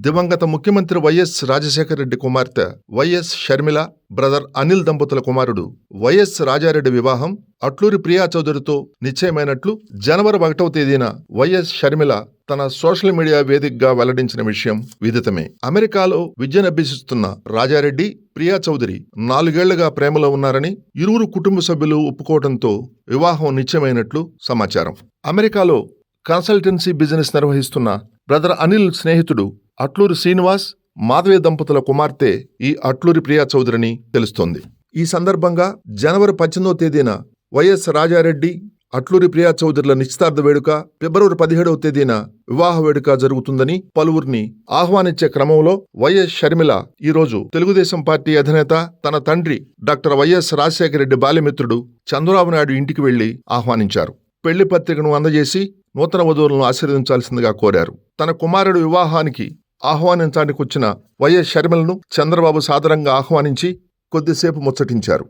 దివంగత ముఖ్యమంత్రి వైఎస్ రాజశేఖర రెడ్డి కుమార్తె వైఎస్ షర్మిల, బ్రదర్ అనిల్ దంపతుల కుమారుడు వైఎస్ రాజారెడ్డి వివాహం అట్లూరి ప్రియా చౌదరితో నిశ్చయమైనట్లు జనవరి 1వ తేదీన వైఎస్ షర్మిల తన సోషల్ మీడియా వేదికగా వెల్లడించిన విషయం విదితమే. అమెరికాలో విద్యనభ్యసిస్తున్న రాజారెడ్డి, ప్రియా చౌదరి 4 ఏళ్లుగా ప్రేమలో ఉన్నారని ఇరువురు కుటుంబ సభ్యులు ఒప్పుకోవడంతో వివాహం నిశ్చయమైనట్లు సమాచారం. అమెరికాలో కన్సల్టెన్సీ బిజినెస్ నిర్వహిస్తున్న బ్రదర్ అనిల్ స్నేహితుడు అట్లూరి శ్రీనివాస్, మాధవి దంపతుల కుమార్తె ఈ అట్లూరి ప్రియా చౌదరిని తెలుస్తోంది. ఈ సందర్భంగా జనవరి 18వ తేదీన వైఎస్ రాజారెడ్డి, అట్లూరి ప్రియా చౌదరిల నిశ్చితార్థ వేడుక, ఫిబ్రవరి 17వ తేదీన వివాహ వేడుక జరుగుతుందని పలువురిని ఆహ్వానించే క్రమంలో వైఎస్ షర్మిల ఈరోజు తెలుగుదేశం పార్టీ అధినేత తన తండ్రి డాక్టర్ వైఎస్ రాజశేఖర రెడ్డి బాల్యమిత్రుడు చంద్రబాబు నాయుడు ఇంటికి వెళ్లి ఆహ్వానించారు. పెళ్లి పత్రికను అందజేసి నూతన వధువులను ఆశీర్వదించాల్సిందిగా కోరారు. తన కుమారుడు వివాహానికి ఆహ్వానించడానికి వచ్చిన వైఎస్ షర్మిలను చంద్రబాబు సాదరంగా ఆహ్వానించి కొద్దిసేపు ముచ్చటించారు.